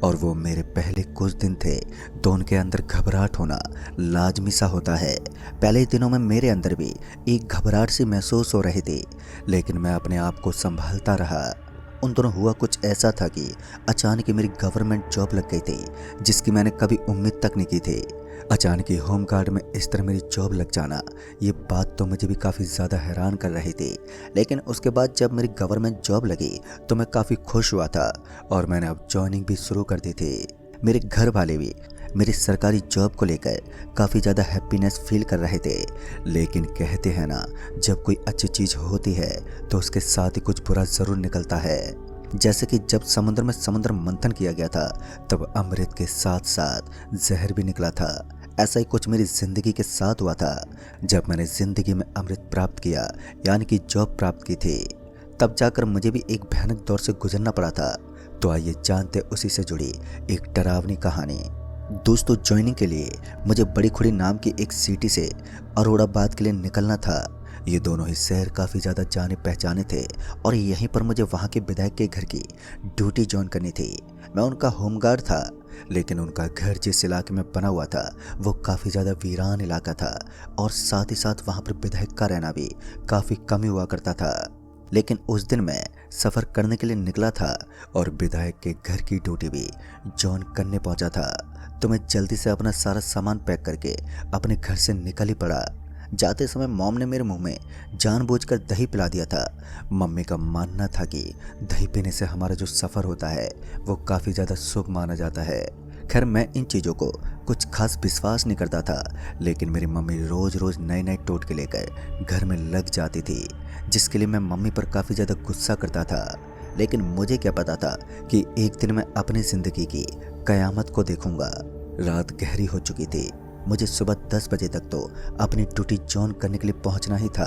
और वो मेरे पहले कुछ दिन थे तो उनके अंदर घबराहट होना लाजमी सा होता है। पहले ही दिनों में मेरे अंदर भी एक घबराहट सी महसूस हो रही थी, लेकिन मैं अपने आप को संभालता रहा। उन दिनों हुआ कुछ ऐसा था कि अचानक ही मेरी गवर्नमेंट जॉब लग गई थी, जिसकी मैंने कभी उम्मीद तक नहीं की थी। अचानक ही होमगार्ड में इस तरह मेरी जॉब लग जाना, ये बात तो मुझे भी काफ़ी ज़्यादा हैरान कर रही थी। लेकिन उसके बाद जब मेरी गवर्नमेंट जॉब लगी तो मैं काफ़ी खुश हुआ था और मैंने अब जॉइनिंग भी शुरू कर दी थी। मेरे घर वाले भी मेरी सरकारी जॉब को लेकर काफ़ी ज़्यादा हैप्पीनेस फील कर रहे थे। लेकिन कहते हैं ना, जब कोई अच्छी चीज़ होती है तो उसके साथ ही कुछ बुरा ज़रूर निकलता है। जैसे कि जब समुद्र में समुद्र मंथन किया गया था, तब अमृत के साथ साथ जहर भी निकला था। ऐसा ही कुछ मेरी ज़िंदगी के साथ हुआ था। जब मैंने ज़िंदगी में अमृत प्राप्त किया, यानी कि जॉब प्राप्त की थी, तब जाकर मुझे भी एक भयानक दौर से गुजरना पड़ा था। तो आइए जानते उसी से जुड़ी एक डरावनी कहानी। दोस्तों, ज्वाइनिंग के लिए मुझे बड़ी खुड़ी नाम की एक सिटी से अरोड़ाबाद के लिए निकलना था। ये दोनों ही शहर काफ़ी ज़्यादा जाने पहचाने थे और यहीं पर मुझे वहाँ के विधायक के घर की ड्यूटी ज्वाइन करनी थी। मैं उनका होमगार्ड था, लेकिन उनका घर जिस इलाके में बना हुआ था वो काफ़ी ज़्यादा वीरान इलाका था और साथ ही साथ वहाँ पर विधायक का रहना भी काफ़ी कम ही हुआ करता था। लेकिन उस दिन मैं सफ़र करने के लिए निकला था और विधायक के घर की ड्यूटी भी ज्वाइन करने पहुंचा था। तो मैं जल्दी से अपना सारा सामान पैक करके अपने घर से निकल ही पड़ा। जाते समय मॉम ने मेरे मुंह में जानबूझकर दही पिला दिया था। मम्मी का मानना था कि दही पीने से हमारा जो सफ़र होता है वो काफ़ी ज़्यादा शुभ माना जाता है। खैर, मैं इन चीज़ों को कुछ खास विश्वास नहीं करता था, लेकिन मेरी मम्मी रोज़ रोज़ नए नए टोटके लेकर घर में लग जाती थी, जिसके लिए मैं मम्मी पर काफ़ी ज़्यादा गुस्सा करता था। लेकिन मुझे क्या पता था कि एक दिन मैं अपनी ज़िंदगी की कयामत को देखूंगा। रात गहरी हो चुकी थी। मुझे सुबह 10 बजे तक तो अपनी ड्यूटी ज्वाइन करने के लिए पहुंचना ही था।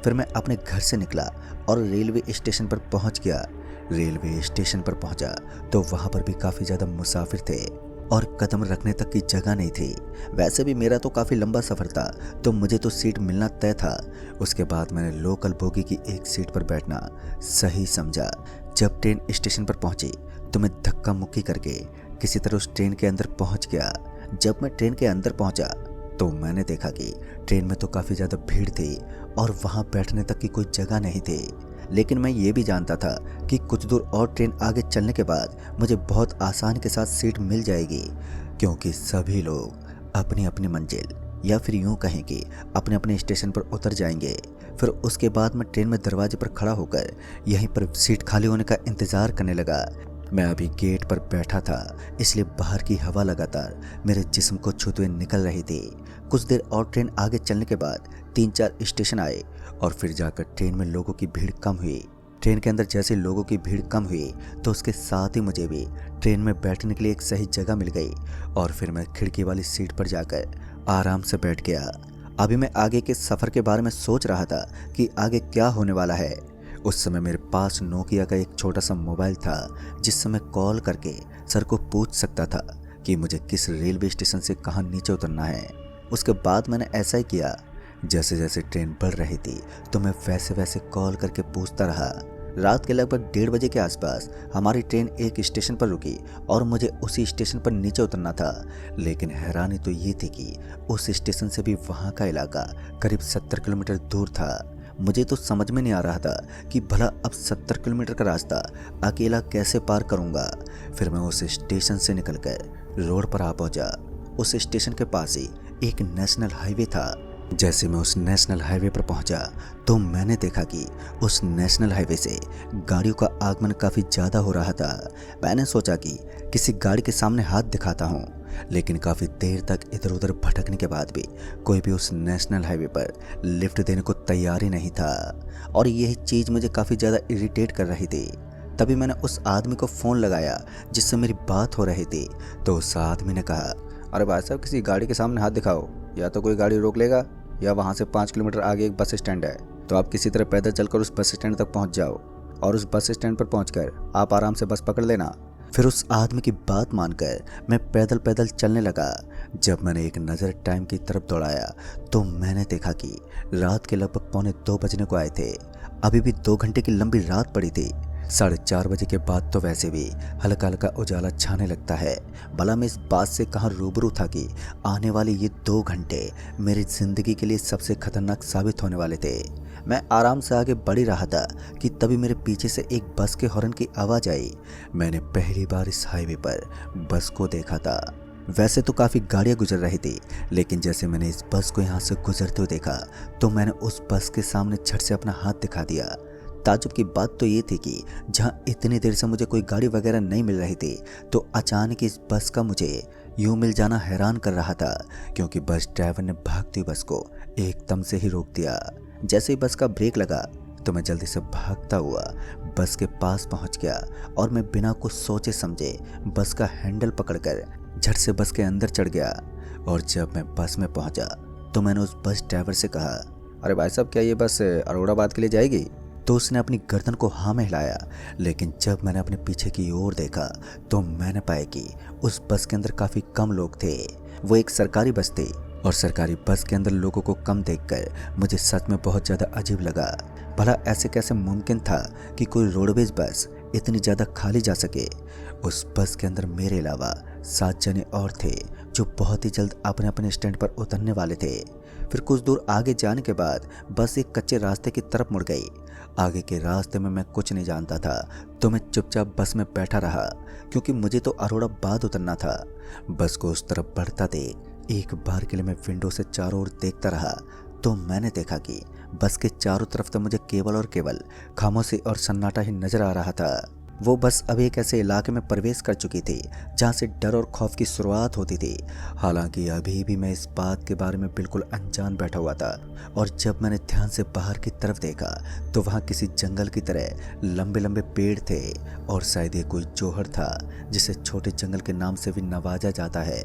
फिर मैं अपने घर से निकला और रेलवे स्टेशन पर पहुंच गया। रेलवे स्टेशन पर पहुंचा तो वहां पर भी काफ़ी ज़्यादा मुसाफिर थे और कदम रखने तक की जगह नहीं थी। वैसे भी मेरा तो काफ़ी लंबा सफ़र था, तो मुझे तो सीट मिलना तय था। उसके बाद मैंने लोकल बोगी की एक सीट पर बैठना सही समझा। जब ट्रेन स्टेशन पर पहुंची तो मैं धक्का मुक्की करके किसी तरह उस ट्रेन के अंदर पहुंच गया। जब मैं ट्रेन के अंदर पहुंचा तो मैंने देखा कि ट्रेन में तो काफ़ी ज़्यादा भीड़ थी और वहां बैठने तक की कोई जगह नहीं थी। लेकिन मैं ये भी जानता था कि कुछ दूर और ट्रेन आगे चलने के बाद मुझे बहुत आसानी के साथ सीट मिल जाएगी, क्योंकि सभी लोग अपनी अपनी मंजिल या फिर यूं कहें कि अपने अपने स्टेशन पर उतर जाएंगे। फिर उसके बाद मैं ट्रेन में दरवाजे पर खड़ा होकर यहीं पर सीट खाली होने का इंतज़ार करने लगा। मैं अभी गेट पर बैठा था, इसलिए बाहर की हवा लगातार मेरे जिस्म को छूते हुए निकल रही थी। कुछ देर और ट्रेन आगे चलने के बाद 3-4 स्टेशन आए और फिर जाकर ट्रेन में लोगों की भीड़ कम हुई। ट्रेन के अंदर जैसे लोगों की भीड़ कम हुई तो उसके साथ ही मुझे भी ट्रेन में बैठने के लिए एक सही जगह मिल गई और फिर मैं खिड़की वाली सीट पर जाकर आराम से बैठ गया। अभी मैं आगे के सफ़र के बारे में सोच रहा था कि आगे क्या होने वाला है। उस समय मेरे पास नोकिया का एक छोटा सा मोबाइल था, जिससे मैं कॉल करके सर को पूछ सकता था कि मुझे किस रेलवे स्टेशन से कहाँ नीचे उतरना है। उसके बाद मैंने ऐसा ही किया। जैसे जैसे ट्रेन बढ़ रही थी तो मैं वैसे वैसे कॉल करके पूछता रहा। रात के लगभग 1:30 बजे के आसपास हमारी ट्रेन एक स्टेशन पर रुकी और मुझे उसी स्टेशन पर नीचे उतरना था। लेकिन हैरानी तो ये थी कि उस स्टेशन से भी वहाँ का इलाका करीब 70 किलोमीटर दूर था। मुझे तो समझ में नहीं आ रहा था कि भला अब 70 किलोमीटर का रास्ता अकेला कैसे पार करूँगा। फिर मैं उस स्टेशन से निकलकर रोड पर आ पहुँचा। उस स्टेशन के पास ही एक नेशनल हाईवे था। जैसे मैं उस नेशनल हाईवे पर पहुंचा तो मैंने देखा कि उस नेशनल हाईवे से गाड़ियों का आगमन काफ़ी ज़्यादा हो रहा था। मैंने सोचा कि किसी गाड़ी के सामने हाथ दिखाता हूं, लेकिन काफ़ी देर तक इधर उधर भटकने के बाद भी कोई भी उस नेशनल हाईवे पर लिफ्ट देने को तैयार ही नहीं था और यही चीज़ मुझे काफ़ी ज़्यादा इरिटेट कर रही थी। तभी मैंने उस आदमी को फ़ोन लगाया जिससे मेरी बात हो रही थी। तो उस आदमी ने कहा, अरे भाई साहब, किसी गाड़ी के सामने हाथ दिखाओ, या तो कोई गाड़ी रोक लेगा या वहाँ से 5 किलोमीटर आगे एक बस स्टैंड है, तो आप किसी तरह पैदल चलकर उस बस स्टैंड तक पहुँच जाओ और उस बस स्टैंड पर पहुँचकर आप आराम से बस पकड़ लेना। फिर उस आदमी की बात मानकर मैं पैदल पैदल चलने लगा। जब मैंने एक नज़र टाइम की तरफ दौड़ाया तो मैंने देखा कि रात के लगभग 1:45 बजने को आए थे। अभी भी 2 घंटे की लंबी रात पड़ी थी। 4:30 बजे के बाद तो वैसे भी हल्का हल्का उजाला छाने लगता है। भला मैं इस बात से कहाँ रूबरू था कि आने वाले ये 2 घंटे मेरी जिंदगी के लिए सबसे खतरनाक साबित होने वाले थे। मैं आराम से आगे बढ़ ही रहा था कि तभी मेरे पीछे से एक बस के हॉर्न की आवाज़ आई। मैंने पहली बार इस हाईवे पर बस को देखा था। वैसे तो काफ़ी गाड़ियाँ गुजर रही थी, लेकिन जैसे मैंने इस बस को यहाँ से गुजरते हुए देखा तो मैंने उस बस के सामने झट से अपना हाथ दिखा दिया। ताज्जुब की बात तो ये थी कि जहाँ इतनी देर से मुझे कोई गाड़ी वगैरह नहीं मिल रही थी, तो अचानक इस बस का मुझे यूं मिल जाना हैरान कर रहा था, क्योंकि बस ड्राइवर ने भागती बस को एकदम से ही रोक दिया। जैसे ही बस का ब्रेक लगा तो मैं जल्दी से भागता हुआ बस के पास पहुंच गया और मैं बिना कुछ सोचे समझे बस का हैंडल पकड़कर झट से बस के अंदर चढ़ गया। और जब मैं बस में पहुंचा तो मैंने उस बस ड्राइवर से कहा, अरे भाई साहब, क्या ये बस अरोड़ाबाद के लिए जाएगी? तो उसने अपनी गर्दन को हाँ में हिलाया, लेकिन जब मैंने अपने पीछे की ओर देखा तो मैंने पाया कि उस बस के अंदर काफ़ी कम लोग थे। वो एक सरकारी बस थी और सरकारी बस के अंदर लोगों को कम देखकर मुझे सच में बहुत ज़्यादा अजीब लगा। भला ऐसे कैसे मुमकिन था कि कोई रोडवेज बस इतनी ज़्यादा खाली जा सके। उस बस के अंदर मेरे अलावा 7 जने और थे जो बहुत ही जल्द अपने अपने स्टैंड पर उतरने वाले थे। फिर कुछ दूर आगे जाने के बाद बस एक कच्चे रास्ते की तरफ मुड़ गई। आगे के रास्ते में मैं कुछ नहीं जानता था, तो मैं चुपचाप बस में बैठा रहा, क्योंकि मुझे तो अरोड़ाबाद उतरना था। बस को उस तरफ बढ़ता देख एक बार के लिए मैं विंडो से चारों ओर देखता रहा, तो मैंने देखा कि बस के चारों तरफ तो मुझे केवल और केवल खामोशी और सन्नाटा ही नजर आ रहा था। वो बस अब एक ऐसे इलाके में प्रवेश कर चुकी थी जहाँ से डर और खौफ की शुरुआत होती थी। हालांकि अभी भी मैं इस बात के बारे में बिल्कुल अनजान बैठा हुआ था, और जब मैंने ध्यान से बाहर की तरफ देखा तो वहाँ किसी जंगल की तरह लंबे लंबे पेड़ थे, और शायद ये कोई जौहर था जिसे छोटे जंगल के नाम से भी नवाजा जाता है।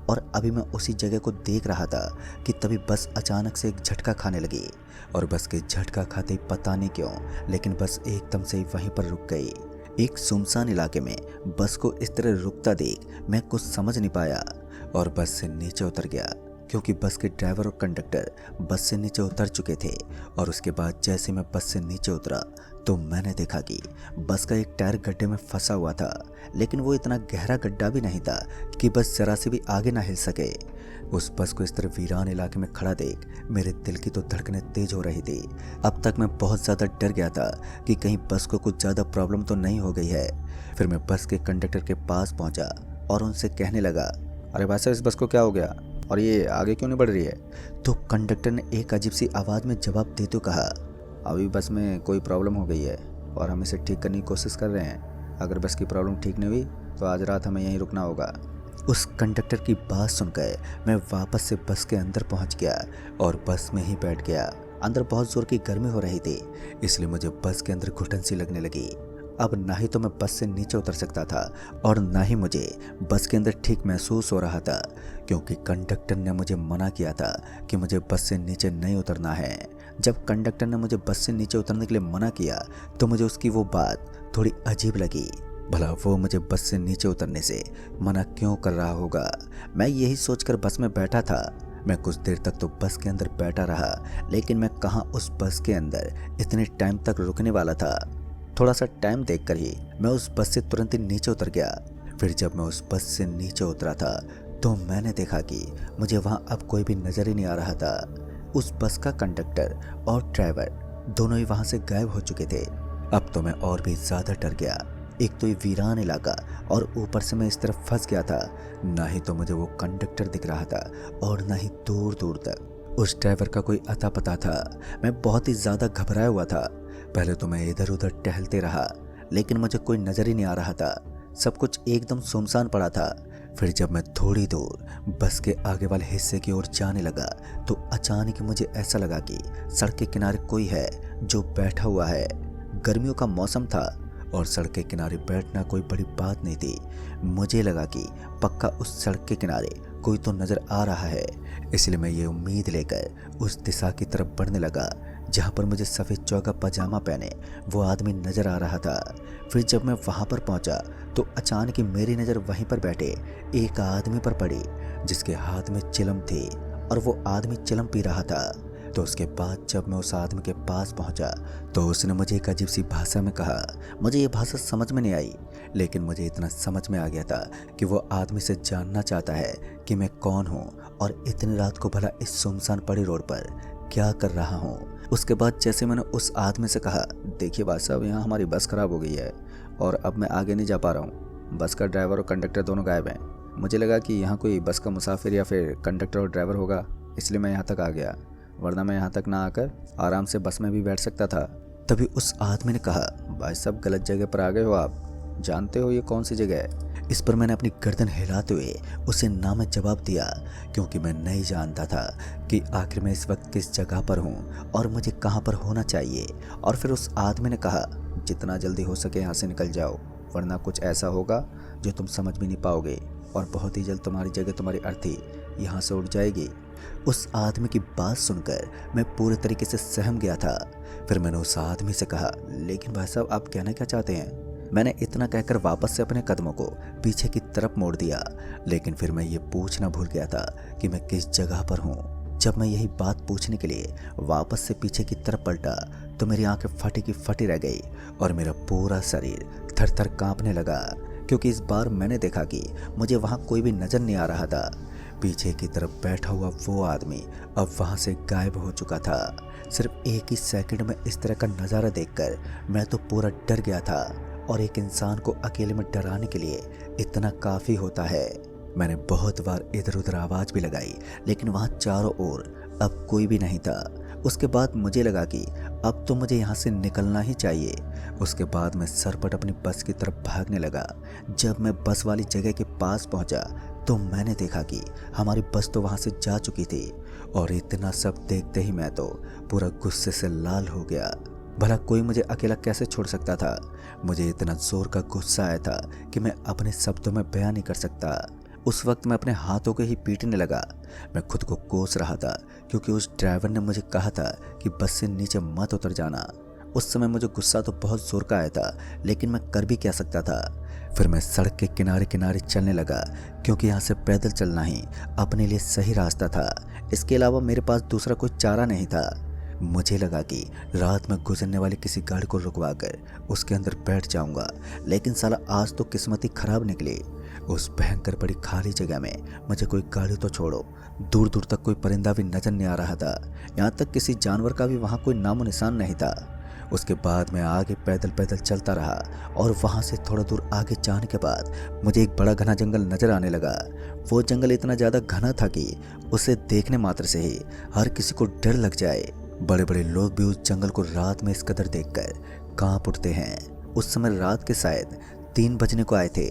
और अभी मैं उसी जगह को देख रहा था कि तभी बस अचानक से एक झटका खाने लगी, और बस के झटका खाते ही पता नहीं क्यों लेकिन बस एकदम से ही वहीं पर रुक गई। एक सुनसान इलाके में बस को इस तरह रुकता देख मैं कुछ समझ नहीं पाया और बस से नीचे उतर गया, क्योंकि बस के ड्राइवर और कंडक्टर बस से नीचे उतर चुके थे। और उसके बाद जैसे मैं बस से नीचे उतरा तो मैंने देखा कि बस का एक टायर गड्ढे में फंसा हुआ था, लेकिन वो इतना गहरा गड्ढा भी नहीं था कि बस जरा से भी आगे ना हिल सके। उस बस को इस तरह वीरान इलाके में खड़ा देख मेरे दिल की तो धड़कनें तेज हो रही थी। अब तक मैं बहुत ज़्यादा डर गया था कि कहीं बस को कुछ ज़्यादा प्रॉब्लम तो नहीं हो गई है। फिर मैं बस के कंडक्टर के पास पहुंचा और उनसे कहने लगा, अरे भाई साहब, इस बस को क्या हो गया और ये आगे क्यों नहीं बढ़ रही है? तो कंडक्टर ने एक अजीब सी आवाज़ में जवाब देते हुए कहा, अभी बस में कोई प्रॉब्लम हो गई है और हम इसे ठीक करने की कोशिश कर रहे हैं। अगर बस की प्रॉब्लम ठीक नहीं हुई तो आज रात हमें यहीं रुकना होगा। उस कंडक्टर की बात सुनकर मैं वापस से बस के अंदर पहुंच गया और बस में ही बैठ गया। अंदर बहुत जोर की गर्मी हो रही थी, इसलिए मुझे बस के अंदर घुटन सी लगने लगी। अब ना ही तो मैं बस से नीचे उतर सकता था और ना ही मुझे बस के अंदर ठीक महसूस हो रहा था, क्योंकि कंडक्टर ने मुझे मना किया था कि मुझे बस से नीचे नहीं उतरना है। जब कंडक्टर ने मुझे बस से नीचे उतरने के लिए मना किया तो मुझे उसकी वो बात थोड़ी अजीब लगी। भला वो मुझे बस से नीचे उतरने से मना क्यों कर रहा होगा? मैं यही सोचकर बस में बैठा था। मैं कुछ देर तक तो बस के अंदर बैठा रहा, लेकिन मैं कहाँ उस बस के अंदर इतने टाइम तक रुकने वाला था। थोड़ा सा टाइम देखकर ही मैं उस बस से तुरंत ही नीचे उतर गया। फिर जब मैं उस बस से नीचे उतरा था तो मैंने देखा कि मुझे वहाँ अब कोई भी नज़र ही नहीं आ रहा था। उस बस का कंडक्टर और ड्राइवर दोनों ही वहाँ से गायब हो चुके थे। अब तो मैं और भी ज़्यादा डर गया। एक तो ये वीरान इलाका और ऊपर से मैं इस तरफ फंस गया था। ना ही तो मुझे वो कंडक्टर दिख रहा था और ना ही दूर दूर तक उस ड्राइवर का कोई अता पता था। मैं बहुत ही ज़्यादा घबराया हुआ था। पहले तो मैं इधर उधर टहलते रहा, लेकिन मुझे कोई नज़र ही नहीं आ रहा था। सब कुछ एकदम सुनसान पड़ा था। फिर जब मैं थोड़ी दूर बस के आगे वाले हिस्से की ओर जाने लगा तो अचानक मुझे ऐसा लगा कि सड़क के किनारे कोई है जो बैठा हुआ है। गर्मियों का मौसम था और सड़क के किनारे बैठना कोई बड़ी बात नहीं थी। मुझे लगा कि पक्का उस सड़क के किनारे कोई तो नज़र आ रहा है, इसलिए मैं ये उम्मीद लेकर उस दिशा की तरफ बढ़ने लगा जहाँ पर मुझे सफ़ेद चौका पजामा पहने वो आदमी नज़र आ रहा था। फिर जब मैं वहाँ पर पहुँचा तो अचानक ही मेरी नज़र वहीं पर बैठे एक आदमी पर पड़ी जिसके हाथ में चिलम थी और वो आदमी चिलम पी रहा था। तो उसके बाद जब मैं उस आदमी के पास पहुंचा तो उसने मुझे एक अजीब सी भाषा में कहा। मुझे ये भाषा समझ में नहीं आई, लेकिन मुझे इतना समझ में आ गया था कि वो आदमी से जानना चाहता है कि मैं कौन हूँ और इतनी रात को भला इस सुनसान पड़ी रोड पर क्या कर रहा हूँ। उसके बाद जैसे मैंने उस आदमी से कहा, देखिए भाई साहब, यहाँ हमारी बस खराब हो गई है और अब मैं आगे नहीं जा पा रहा हूँ। बस का ड्राइवर और कंडक्टर दोनों गायब हैं। मुझे लगा कि यहाँ कोई बस का मुसाफिर या फिर कंडक्टर और ड्राइवर होगा, इसलिए मैं यहाँ तक आ गया, वरना मैं यहाँ तक ना आकर आराम से बस में भी बैठ सकता था। तभी उस आदमी ने कहा, भाई साहब गलत जगह पर आ गए हो आप, जानते हो ये कौन सी जगह है? इस पर मैंने अपनी गर्दन हिलाते हुए उसे ना में जवाब दिया, क्योंकि मैं नहीं जानता था कि आखिर मैं इस वक्त किस जगह पर हूँ और मुझे कहाँ पर होना चाहिए। और फिर उस आदमी ने कहा, जितना जल्दी हो सके यहाँ से निकल जाओ, वरना कुछ ऐसा होगा जो तुम समझ भी नहीं पाओगे और बहुत ही जल्द तुम्हारी जगह, तुम्हारी अर्थी यहाँ से उड़ जाएगी। उस आदमी की बात सुनकर मैं पूरे तरीके से सहम गया था। फिर मैंने उस आदमी से कहा, लेकिन भाई साहब आप कहना क्या चाहते हैं? मैंने इतना कहकर वापस से अपने कदमों को पीछे की तरफ मोड़ दिया, लेकिन फिर मैं ये पूछना भूल गया था कि मैं किस जगह पर हूँ। जब मैं यही बात पूछने के लिए वापस से पीछे की तरफ पलटा तो मेरी आंखें फटी की फटी रह गई और मेरा पूरा शरीर थर थर कांपने लगा, क्योंकि इस बार मैंने देखा कि मुझे वहाँ कोई भी नजर नहीं आ रहा था। पीछे की तरफ बैठा हुआ वो आदमी अब वहाँ से गायब हो चुका था। सिर्फ एक ही सेकंड में इस तरह का नज़ारा देखकर मैं तो पूरा डर गया था, और एक इंसान को अकेले में डराने के लिए इतना काफ़ी होता है। मैंने बहुत बार इधर उधर आवाज़ भी लगाई, लेकिन वहाँ चारों ओर अब कोई भी नहीं था। उसके बाद मुझे लगा कि अब तो मुझे यहाँ से निकलना ही चाहिए। उसके बाद मैं सरपट अपनी बस की तरफ भागने लगा। जब मैं बस वाली जगह के पास पहुँचा तो मैंने देखा कि हमारी बस तो वहाँ से जा चुकी थी, और इतना सब देखते ही मैं तो पूरा गुस्से से लाल हो गया। भला कोई मुझे अकेला कैसे छोड़ सकता था? मुझे इतना जोर का गुस्सा आया था कि मैं अपने शब्दों में बयान नहीं कर सकता। उस वक्त मैं अपने हाथों को ही पीटने लगा। मैं खुद को कोस रहा था, क्योंकि उस ड्राइवर ने मुझे कहा था कि बस से नीचे मत उतर जाना। उस समय मुझे गुस्सा तो बहुत जोर का आया था, लेकिन मैं कर भी क्या सकता था। फिर मैं सड़क के किनारे किनारे चलने लगा, क्योंकि यहाँ से पैदल चलना ही अपने लिए सही रास्ता था। इसके अलावा मेरे पास दूसरा कोई चारा नहीं था। मुझे लगा कि रात में गुजरने वाली किसी गाड़ी को रुकवाकर उसके अंदर बैठ जाऊंगा, लेकिन साला आज तो किस्मत ही खराब निकली। उस भयंकर बड़ी खाली जगह में मुझे कोई गाड़ी तो छोड़ो, दूर दूर तक कोई परिंदा भी नजर नहीं आ रहा था। यहाँ तक किसी जानवर का भी वहाँ कोई नामो निशान नहीं था। उसके बाद मैं आगे पैदल पैदल चलता रहा, और वहाँ से थोड़ा दूर आगे जाने के बाद मुझे एक बड़ा घना जंगल नजर आने लगा। वो जंगल इतना ज़्यादा घना था कि उसे देखने मात्र से ही हर किसी को डर लग जाए। बड़े बड़े लोग भी उस जंगल को रात में इस कदर देखकर कांप उठते हैं। उस समय रात के शायद 3 बजने को आए थे।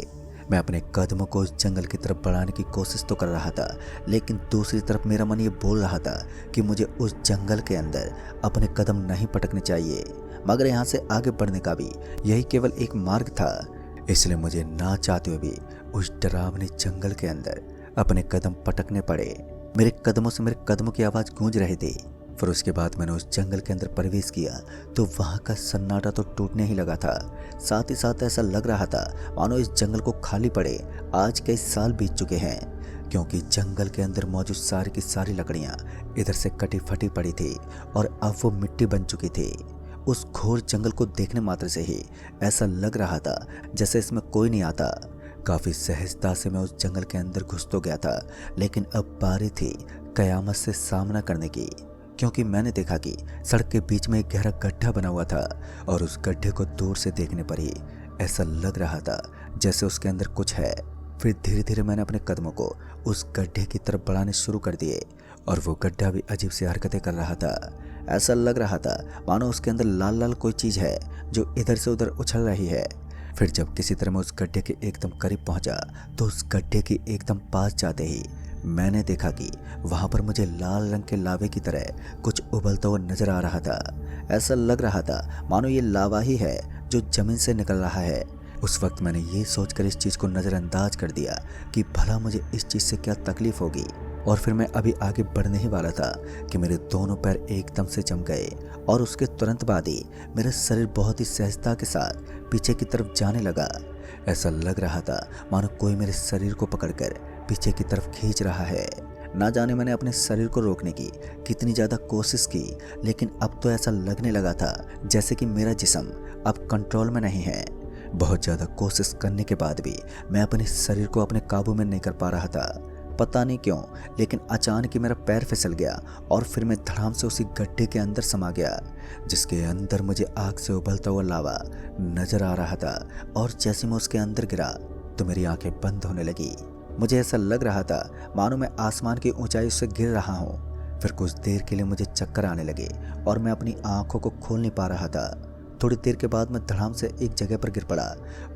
मैं अपने कदमों को उस जंगल की तरफ बढ़ाने की कोशिश तो कर रहा था, लेकिन दूसरी तरफ मेरा मन ये बोल रहा था कि मुझे उस जंगल के अंदर अपने कदम नहीं पटकने चाहिए। मगर यहाँ से आगे बढ़ने का भी यही केवल एक मार्ग था, इसलिए मुझे ना चाहते हुए भी उस डरावने जंगल के अंदर अपने कदम पटकने पड़े। मेरे कदमों से मेरे कदमों की आवाज़ गूंज रही थी। फिर उसके बाद मैंने उस जंगल के अंदर प्रवेश किया तो वहाँ का सन्नाटा तो टूटने ही लगा था। साथ ही साथ ऐसा लग रहा था मानो इस जंगल को खाली पड़े आज कई साल बीत चुके हैं, क्योंकि जंगल के अंदर मौजूद सारी की सारी लकड़ियाँ इधर से कटी फटी पड़ी थी और अब वो मिट्टी बन चुकी थी। उस घोर जंगल को देखने मात्र से ही ऐसा लग रहा था जैसे इसमें कोई नहीं आता। काफ़ी सहजता से मैं उस जंगल के अंदर घुस तो गया था, लेकिन अब बारी थी कयामत से सामना करने की, क्योंकि मैंने देखा कि सड़क के बीच में एक गहरा गड्ढा बना हुआ था, और उस गड्ढे को दूर से देखने पर ही ऐसा लग रहा था जैसे उसके अंदर कुछ है। फिर धीरे धीरे मैंने अपने कदमों को उस गड्ढे की तरफ बढ़ाने शुरू कर दिए, और वो गड्ढा भी अजीब सी हरकतें कर रहा था। ऐसा लग रहा था मानो उसके अंदर लाल लाल कोई चीज़ है जो इधर से उधर उछल रही है। फिर जब किसी तरह मैं उस गड्ढे के एकदम करीब पहुंचा तो उस गड्ढे के एकदम पास जाते ही मैंने देखा कि वहाँ पर मुझे लाल रंग के लावे की तरह कुछ उबलता हुआ नजर आ रहा था। ऐसा लग रहा था मानो ये लावा ही है जो जमीन से निकल रहा है। उस वक्त मैंने ये सोचकर इस चीज़ को नज़रअंदाज कर दिया कि भला मुझे इस चीज़ से क्या तकलीफ होगी, और फिर मैं अभी आगे बढ़ने ही वाला था कि मेरे दोनों पैर एकदम से जम गए, और उसके तुरंत बाद ही मेरा शरीर बहुत ही सहजता के साथ पीछे की तरफ जाने लगा। ऐसा लग रहा था मानो कोई मेरे शरीर को पकड़कर पीछे की तरफ खींच रहा है। ना जाने मैंने अपने शरीर को रोकने की कितनी ज़्यादा कोशिश की, लेकिन अब तो ऐसा लगने लगा था जैसे कि मेरा जिस्म अब कंट्रोल में नहीं है। बहुत ज़्यादा कोशिश करने के बाद भी मैं अपने शरीर को अपने काबू में नहीं कर पा रहा था। पता नहीं क्यों, लेकिन अचानक ही मेरा पैर फिसल गया और फिर मैं धड़ाम से उसी गड्ढे के अंदर समा गया, जिसके अंदर मुझे आग से उबलता हुआ लावा नजर आ रहा था। और जैसे मैं उसके अंदर गिरा तो मेरी आंखें बंद होने लगी। मुझे ऐसा लग रहा था मानो मैं आसमान की ऊंचाई से गिर रहा हूँ। फिर कुछ देर के लिए मुझे चक्कर आने लगे और मैं अपनी आंखों को खोल नहीं पा रहा था। थोड़ी देर के बाद मैं धड़ाम से एक जगह पर गिर पड़ा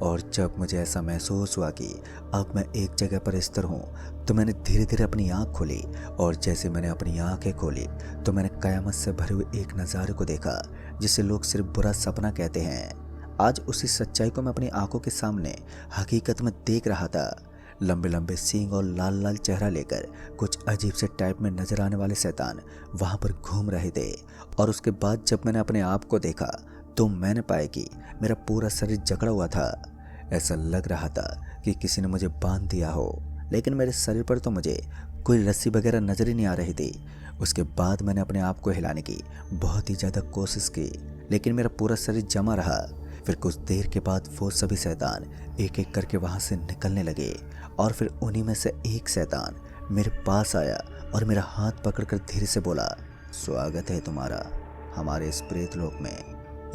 और जब मुझे ऐसा महसूस हुआ कि अब मैं एक जगह पर स्थिर हूँ, तो मैंने धीरे धीरे अपनी आंख खोली। और जैसे मैंने अपनी आंखें खोली तो मैंने कयामत से भरे हुए एक नज़ारे को देखा, जिसे लोग सिर्फ बुरा सपना कहते हैं। आज उसी सच्चाई को मैं अपनी आंखों के सामने हकीकत में देख रहा था। लंबे लंबे सींग और लाल लाल चेहरा लेकर कुछ अजीब से टाइप में नजर आने वाले शैतान वहां पर घूम रहे थे। और उसके बाद जब मैंने अपने आप को देखा तो मैंने पाया कि मेरा पूरा शरीर जकड़ा हुआ था। ऐसा लग रहा था कि किसी ने मुझे बांध दिया हो, लेकिन मेरे शरीर पर तो मुझे कोई रस्सी वगैरह नजर ही नहीं आ रही थी। उसके बाद मैंने अपने आप को हिलाने की बहुत ही ज़्यादा कोशिश की, लेकिन मेरा पूरा शरीर जमा रहा। फिर कुछ देर के बाद वो सभी शैतान एक एक करके वहाँ से निकलने लगे और फिर उन्हीं में से एक शैतान मेरे पास आया और मेरा हाथ पकड़कर धीरे से बोला, स्वागत है तुम्हारा हमारे इस प्रेत लोक में।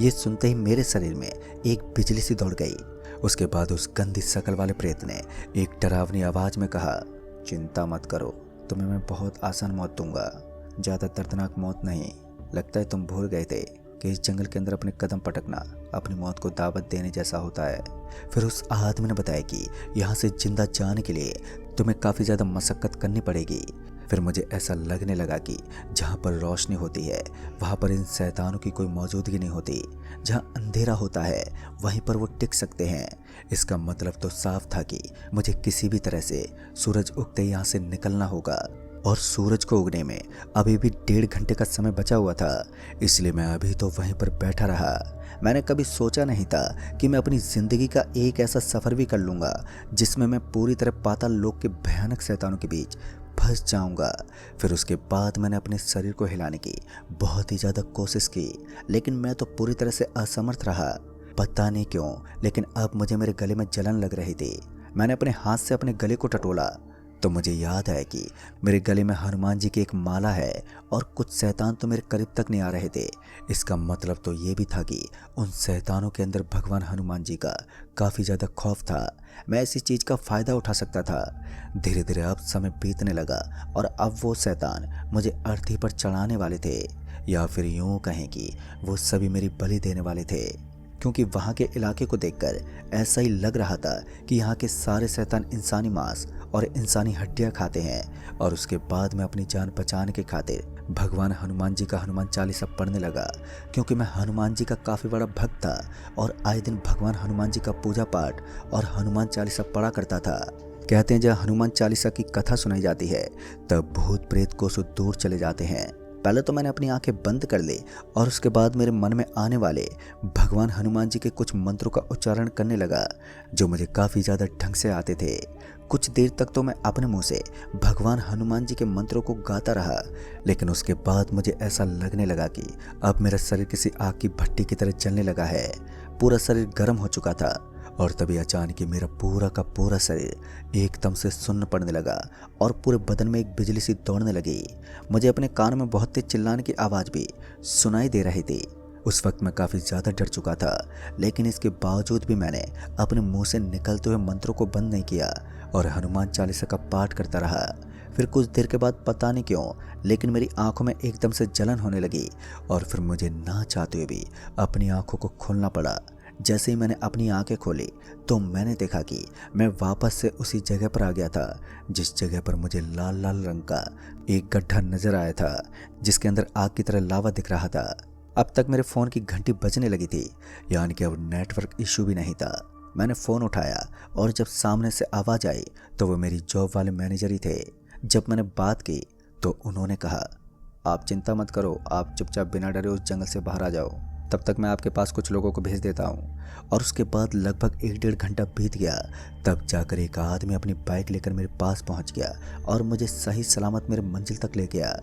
ये सुनते ही मेरे शरीर में एक बिजली सी दौड़ गई। उसके बाद उस गंदी शकल वाले प्रेत ने एक डरावनी आवाज में कहा, चिंता मत करो, तुम्हें मैं बहुत आसान मौत दूंगा, ज़्यादा दर्दनाक मौत नहीं। लगता है तुम भूल गए थे कि इस जंगल के अंदर अपने कदम पटकना अपनी मौत को दावत देने जैसा होता है। फिर उस आदमी ने बताया कि यहाँ से जिंदा जाने के लिए तुम्हें काफ़ी ज़्यादा मशक्क़त करनी पड़ेगी। फिर मुझे ऐसा लगने लगा कि जहाँ पर रोशनी होती है वहाँ पर इन शैतानों की कोई मौजूदगी नहीं होती। जहाँ अंधेरा होता है वहीं पर वो टिक सकते हैं। इसका मतलब तो साफ था कि मुझे किसी भी तरह से सूरज उगते ही यहाँ से निकलना होगा। और सूरज को उगने में अभी भी 1.5 घंटे का समय बचा हुआ था, इसलिए मैं अभी तो वहीं पर बैठा रहा। मैंने कभी सोचा नहीं था कि मैं अपनी ज़िंदगी का एक ऐसा सफ़र भी कर लूँगा जिसमें मैं पूरी तरह पाताल लोक के भयानक शैतानों के बीच फंस जाऊंगा। फिर उसके बाद मैंने अपने शरीर को हिलाने की बहुत ही ज़्यादा कोशिश की, लेकिन मैं तो पूरी तरह से असमर्थ रहा। पता नहीं क्यों, लेकिन अब मुझे मेरे गले में जलन लग रही थी। मैंने अपने हाथ से अपने गले को टटोला तो मुझे याद है कि मेरे गले में हनुमान जी की एक माला है और कुछ शैतान तो मेरे करीब तक नहीं आ रहे थे। इसका मतलब तो ये भी था कि उन शैतानों के अंदर भगवान हनुमान जी का काफ़ी ज़्यादा खौफ था। मैं इसी चीज़ का फ़ायदा उठा सकता था। धीरे धीरे अब समय बीतने लगा और अब वो शैतान मुझे अर्थी पर चढ़ाने वाले थे, या फिर यूँ कहें कि वो सभी मेरी बलि देने वाले थे। क्योंकि वहाँ के इलाके को देखकर ऐसा ही लग रहा था कि यहाँ के सारे शैतान इंसानी मांस और इंसानी हड्डियाँ खाते हैं। और उसके बाद मैं अपनी जान बचाने के खातिर भगवान हनुमान जी का हनुमान चालीसा पढ़ने लगा, क्योंकि मैं हनुमान जी का काफ़ी बड़ा भक्त था और आए दिन भगवान हनुमान जी का पूजा पाठ और हनुमान चालीसा पढ़ा करता था। कहते हैं जब हनुमान चालीसा की कथा सुनाई जाती है तब भूत प्रेत कोसों दूर चले जाते हैं। पहले तो मैंने अपनी आंखें बंद कर ली और उसके बाद मेरे मन में आने वाले भगवान हनुमान जी के कुछ मंत्रों का उच्चारण करने लगा, जो मुझे काफ़ी ज़्यादा ढंग से आते थे। कुछ देर तक तो मैं अपने मुंह से भगवान हनुमान जी के मंत्रों को गाता रहा, लेकिन उसके बाद मुझे ऐसा लगने लगा कि अब मेरा शरीर किसी आग की भट्टी की तरह जलने लगा है। पूरा शरीर गर्म हो चुका था और तभी अचानक ही मेरा पूरा का पूरा शरीर एकदम से सुन्न पड़ने लगा और पूरे बदन में एक बिजली सी दौड़ने लगी। मुझे अपने कान में बहुत तेज चिल्लाने की आवाज़ भी सुनाई दे रही थी। उस वक्त मैं काफ़ी ज़्यादा डर चुका था, लेकिन इसके बावजूद भी मैंने अपने मुंह से निकलते हुए मंत्रों को बंद नहीं किया और हनुमान चालीसा का पाठ करता रहा। फिर कुछ देर के बाद पता नहीं क्यों, लेकिन मेरी आंखों में एकदम से जलन होने लगी और फिर मुझे ना चाहते हुए भी अपनी आंखों को खोलना पड़ा। जैसे ही मैंने अपनी आंखें खोली तो मैंने देखा कि मैं वापस से उसी जगह पर आ गया था जिस जगह पर मुझे लाल लाल रंग का एक गड्ढा नजर आया था, जिसके अंदर आग की तरह लावा दिख रहा था। अब तक मेरे फ़ोन की घंटी बजने लगी थी, यानी कि अब नेटवर्क इशू भी नहीं था। मैंने फ़ोन उठाया और जब सामने से आवाज़ आई तो वो मेरी जॉब वाले मैनेजर ही थे। जब मैंने बात की तो उन्होंने कहा, आप चिंता मत करो, आप चुपचाप बिना डरे उस जंगल से बाहर आ जाओ। तब तक मैं आपके पास कुछ लोगों को भेज देता हूँ। और उसके बाद लगभग 1-1.5 घंटा बीत गया, तब जाकर एक आदमी अपनी बाइक लेकर मेरे पास पहुँच गया और मुझे सही सलामत मेरे मंजिल तक ले गया।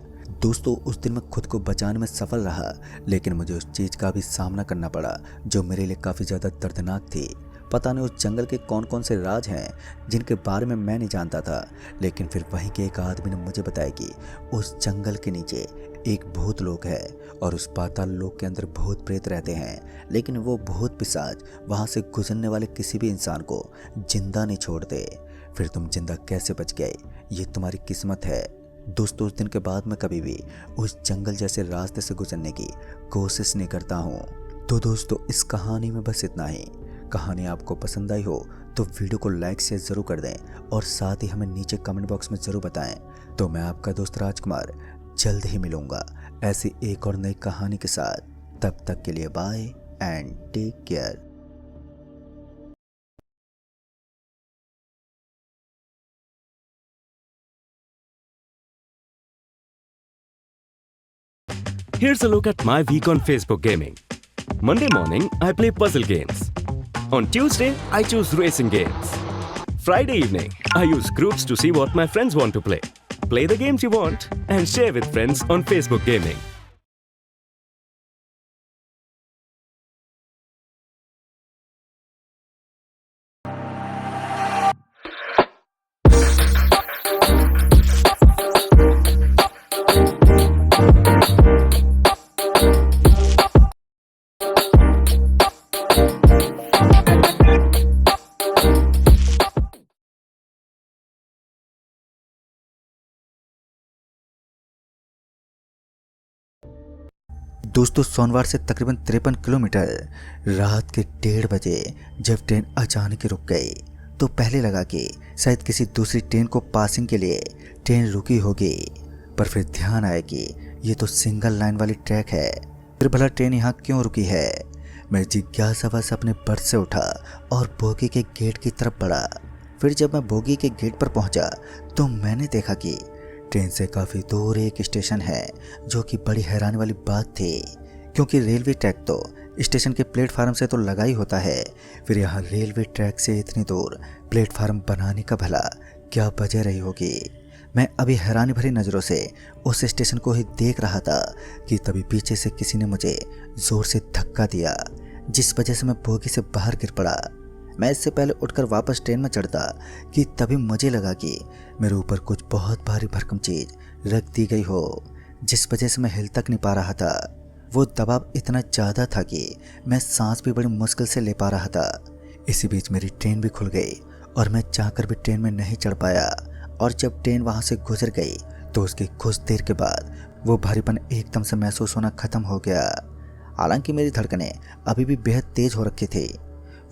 दोस्तों, उस दिन मैं खुद को बचाने में सफल रहा, लेकिन मुझे उस चीज़ का भी सामना करना पड़ा जो मेरे लिए काफ़ी ज़्यादा दर्दनाक थी। पता नहीं उस जंगल के कौन कौन से राज हैं जिनके बारे में मैं नहीं जानता था, लेकिन फिर वहीं के एक आदमी ने मुझे बताया कि उस जंगल के नीचे एक भूत लोक है और उस पाताल लोक के अंदर भूत प्रेत रहते हैं, लेकिन वो भूत पिशाच वहाँ से गुजरने वाले किसी भी इंसान को जिंदा नहीं छोड़ते। फिर तुम जिंदा कैसे बच गए, ये तुम्हारी किस्मत है। दोस्तों, उस दिन के बाद मैं कभी भी उस जंगल जैसे रास्ते से गुजरने की कोशिश नहीं करता हूँ। तो दोस्तों, इस कहानी में बस इतना ही। कहानी आपको पसंद आई हो तो वीडियो को लाइक शेयर ज़रूर कर दें और साथ ही हमें नीचे कमेंट बॉक्स में ज़रूर बताएं। तो मैं आपका दोस्त राजकुमार जल्द ही मिलूंगा ऐसी एक और नई कहानी के साथ। तब तक के लिए bye and take care. Here's a look at my week on Facebook gaming. Monday morning, I play puzzle games. On Tuesday, I choose racing games. Friday evening, I use groups to see what my friends want to play. Play the games you want and share with friends on Facebook Gaming. दोस्तों, सोनवार से तकरीबन 53 kilometre रात के 1:30 बजे जब train अचानक रुक गई तो पहले लगा कि शायद किसी दूसरी ट्रेन को पासिंग के लिए ट्रेन रुकी होगी, पर फिर ध्यान आया कि ये तो सिंगल लाइन वाली ट्रैक है, फिर भला ट्रेन यहाँ क्यों रुकी है। मैं जिज्ञासावश अपने बर्थ से उठा और बोगी के गेट की तरफ बढ़ा। फिर जब मैं बोगी के गेट पर पहुंचा तो मैंने देखा कि ट्रेन से काफ़ी दूर एक स्टेशन है, जो कि बड़ी हैरानी वाली बात थी, क्योंकि रेलवे ट्रैक तो स्टेशन के प्लेटफार्म से तो लगा ही होता है, फिर यहाँ रेलवे ट्रैक से इतनी दूर प्लेटफार्म बनाने का भला क्या वजह रही होगी। मैं अभी हैरानी भरी नज़रों से उस स्टेशन को ही देख रहा था कि तभी पीछे से किसी ने मुझे ज़ोर से धक्का दिया, जिस वजह से मैं बोगी से बाहर गिर पड़ा। मैं इससे पहले उठकर वापस ट्रेन में चढ़ता कि तभी मुझे लगा कि मेरे ऊपर कुछ बहुत भारी भरकम चीज़ रख दी गई हो, जिस वजह से मैं हिल तक नहीं पा रहा था। वो दबाव इतना ज़्यादा था कि मैं सांस भी बड़ी मुश्किल से ले पा रहा था। इसी बीच मेरी ट्रेन भी खुल गई और मैं चाहकर भी ट्रेन में नहीं चढ़ पाया, और जब ट्रेन वहाँ से गुजर गई तो उसकी कुछ देर के बाद वो भारीपन एकदम से महसूस होना ख़त्म हो गया। हालांकि मेरी धड़कनें अभी भी बेहद तेज़ हो रखी थी।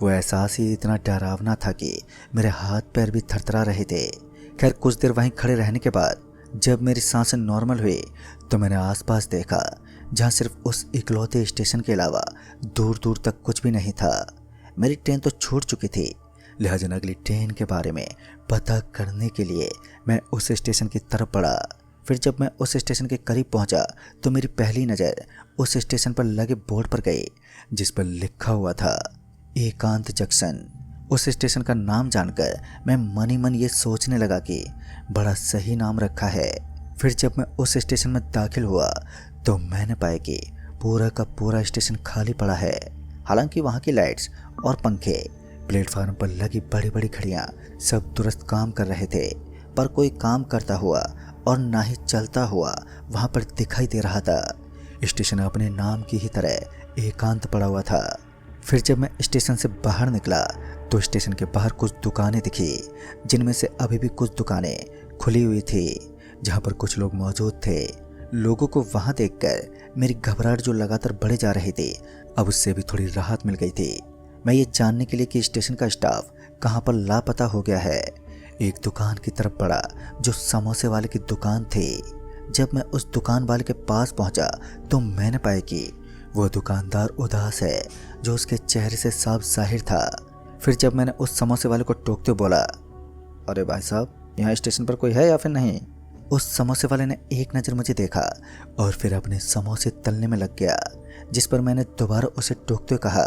वो एहसास ही इतना डरावना था कि मेरे हाथ पैर भी थरथरा रहे थे। खैर, कुछ देर वहीं खड़े रहने के बाद जब मेरी सांसें नॉर्मल हुई तो मैंने आसपास देखा, जहाँ सिर्फ उस इकलौते स्टेशन के अलावा दूर दूर तक कुछ भी नहीं था। मेरी ट्रेन तो छूट चुकी थी, लिहाजा अगली ट्रेन के बारे में पता करने के लिए मैं उस स्टेशन की तरफ बढ़ा। फिर जब मैं उस स्टेशन के करीब पहुंचा तो मेरी पहली नज़र उस स्टेशन पर लगे बोर्ड पर गई, जिस पर लिखा हुआ था एकांत जंक्शन। उस स्टेशन का नाम जानकर मैं मन ही मन ये सोचने लगा कि बड़ा सही नाम रखा है। फिर जब मैं उस स्टेशन में दाखिल हुआ तो मैंने पाया कि पूरा का पूरा स्टेशन खाली पड़ा है। हालांकि वहाँ की लाइट्स और पंखे, प्लेटफार्म पर लगी बड़ी बड़ी घड़ियाँ सब दुरुस्त काम कर रहे थे, पर कोई काम करता हुआ और ना ही चलता हुआ वहाँ पर दिखाई दे रहा था। स्टेशन अपने नाम की ही तरह एकांत पड़ा हुआ था। फिर जब मैं स्टेशन से बाहर निकला तो स्टेशन के बाहर कुछ दुकानें दिखी, जिनमें से अभी भी कुछ दुकानें खुली हुई थी, जहाँ पर कुछ लोग मौजूद थे। लोगों को वहाँ देखकर मेरी घबराहट जो लगातार बढ़े जा रही थी, अब उससे भी थोड़ी राहत मिल गई थी। मैं ये जानने के लिए कि स्टेशन का स्टाफ कहाँ पर लापता हो गया है, एक दुकान की तरफ बढ़ा जो समोसे वाले की दुकान थी। जब मैं उस दुकान वाले के पास पहुंचा तो मैंने पाया कि वो दुकानदार उदास है, जो उसके चेहरे से साफ जाहिर था। फिर जब मैंने उस समोसे वाले को टोकते बोला, अरे भाई साहब, यहाँ स्टेशन पर कोई है या फिर नहीं? उस समोसे वाले ने एक नज़र मुझे देखा और फिर अपने समोसे तलने में लग गया, जिस पर मैंने दोबारा उसे टोकते हुए कहा,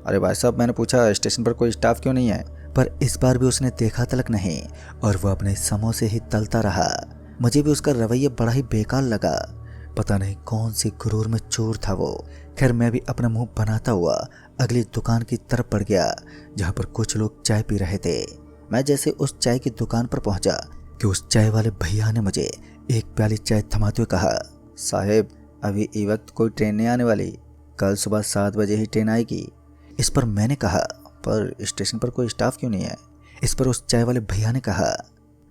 अरे भाई साहब, मैंने पूछा स्टेशन पर कोई स्टाफ क्यों नहीं है? पर इस बार भी उसने देखा तलक नहीं और वो अपने समोसे ही तलता रहा। मुझे भी उसका रवैया बड़ा ही बेकार लगा। पता नहीं कौन सी गुरूर में चोर था वो। खैर मैं भी अपना मुंह बनाता हुआ अगली दुकान की तरफ बढ़ गया, जहाँ पर कुछ लोग चाय पी रहे थे। मैं जैसे उस चाय की दुकान पर पहुंचा कि उस चाय वाले भैया ने मुझे एक प्याली चाय थमाते हुए कहा, साहेब अभी इस वक्त कोई ट्रेन नहीं आने वाली, कल सुबह 7 बजे ही ट्रेन आएगी। इस पर मैंने कहा, पर स्टेशन पर कोई स्टाफ क्यों नहीं है? इस पर उस चाय वाले भैया ने कहा,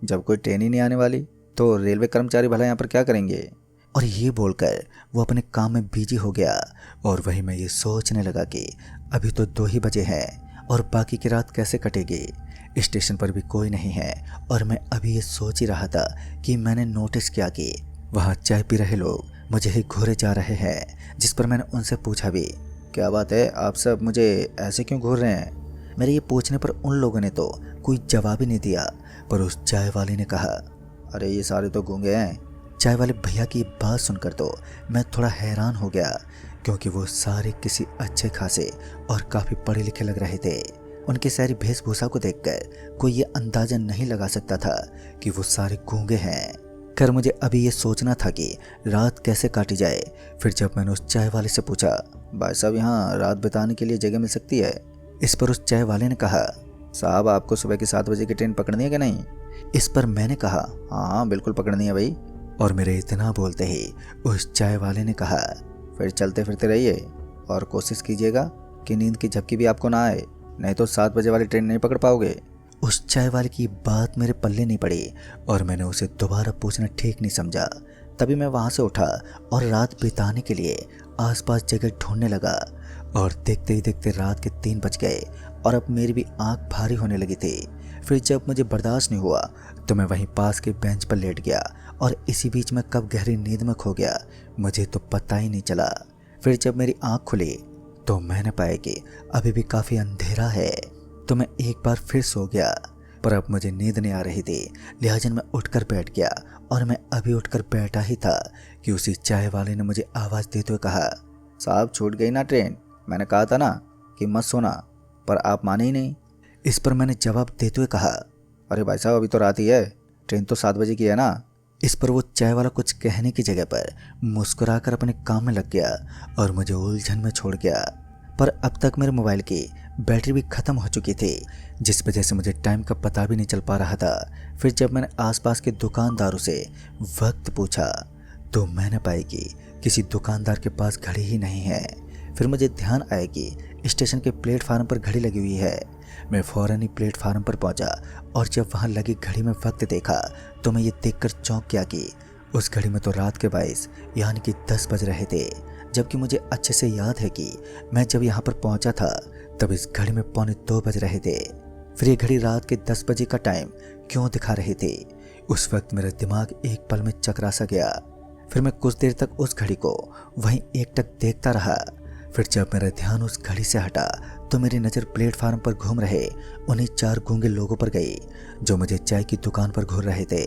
जब कोई ट्रेन ही नहीं आने वाली तो रेलवे कर्मचारी भला यहाँ पर क्या करेंगे? और ये बोलकर वो अपने काम में बिजी हो गया और वहीं मैं ये सोचने लगा कि अभी तो 2 ही बजे हैं और बाकी की रात कैसे कटेगी। स्टेशन पर भी कोई नहीं है और मैं अभी ये सोच ही रहा था कि मैंने नोटिस किया कि वहाँ चाय पी रहे लोग मुझे ही घूरे जा रहे हैं, जिस पर मैंने उनसे पूछा भी, क्या बात है, आप सब मुझे ऐसे क्यों घूर रहे हैं? मेरे ये पूछने पर उन लोगों ने तो कोई जवाब ही नहीं दिया, पर उस चाय वाले ने कहा, अरे ये सारे तो गूंगे हैं। चाय वाले भैया की बात सुनकर तो मैं थोड़ा हैरान हो गया, क्योंकि वो सारे किसी अच्छे खासे और काफ़ी पढ़े लिखे लग रहे थे। उनकी सारी वेशभूषा को देखकर कोई ये अंदाजा नहीं लगा सकता था कि वो सारे गूंगे हैं। खैर मुझे अभी ये सोचना था कि रात कैसे काटी जाए। फिर जब मैंने उस चाय वाले से पूछा, भाई साहब यहाँ रात बिताने के लिए जगह मिल सकती है? इस पर उस चाय वाले ने कहा, साहब आपको सुबह की 7 बजे की ट्रेन पकड़नी है कि नहीं? इस पर मैंने कहा, हाँ बिल्कुल पकड़नी है भाई। और मेरे इतना बोलते ही उस चाय वाले ने कहा, फिर चलते फिरते रहिए और कोशिश कीजिएगा कि नींद की झपकी भी आपको ना आए, नहीं तो 7 बजे वाली ट्रेन नहीं पकड़ पाओगे। उस चाय वाले की बात मेरे पल्ले नहीं पड़ी और मैंने उसे दोबारा पूछना ठीक नहीं समझा। तभी मैं वहाँ से उठा और रात बिताने के लिए आसपास जगह ढूंढने लगा और देखते ही देखते रात के 3 बज गए और अब मेरी भी आंख भारी होने लगी थी। फिर जब मुझे बर्दाश्त नहीं हुआ तो मैं वहीं पास के बेंच पर लेट गया और इसी बीच में कब गहरी नींद में खो गया मुझे तो पता ही नहीं चला। फिर जब मेरी आंख खुली तो मैंने पाया कि अभी भी काफ़ी अंधेरा है, तो मैं एक बार फिर सो गया। पर अब मुझे नींद नहीं आ रही थी, लिहाजा मैं उठकर बैठ गया और मैं अभी उठकर बैठा ही था कि उसी चाय वाले ने मुझे आवाज़ देते हुए कहा, साहब छूट गई ना ट्रेन, मैंने कहा था ना कि मत सोना, पर आप माने ही नहीं। इस पर मैंने जवाब देते हुए कहा, अरे भाई साहब अभी तो रात ही है, ट्रेन तो 7 बजे की है ना। इस पर वो चाय वाला कुछ कहने की जगह पर मुस्कुराकर अपने काम में लग गया और मुझे उलझन में छोड़ गया। पर अब तक मेरे मोबाइल की बैटरी भी ख़त्म हो चुकी थी, जिस वजह से मुझे टाइम का पता भी नहीं चल पा रहा था। फिर जब मैंने आसपास के दुकानदारों से वक्त पूछा तो मैंने पाई कि किसी दुकानदार के पास घड़ी ही नहीं है। फिर मुझे ध्यान आया कि स्टेशन के प्लेटफार्म पर घड़ी लगी हुई है। मैं फ़ौरन ही प्लेटफार्म पर पहुंचा और जब वहां लगी घड़ी में वक्त देखा तो मैं ये देखकर चौंक गया कि उस घड़ी में तो रात के 22 यानी कि 10 बज रहे थे, जबकि मुझे अच्छे से याद है कि मैं जब यहाँ पर पहुंचा था तब इस घड़ी में 1:45 बज रहे थे। फिर ये घड़ी रात के 10 बजे का टाइम क्यों दिखा रही थी? उस वक्त मेरा दिमाग एक पल में चकरा सा गया। फिर मैं कुछ देर तक उस घड़ी को वहीं एकटक देखता रहा। फिर जब मेरा ध्यान उस घड़ी से हटा तो मेरी नज़र प्लेटफार्म पर घूम रहे उन्हीं 4 गूंगे लोगों पर गई जो मुझे चाय की दुकान पर घूर रहे थे।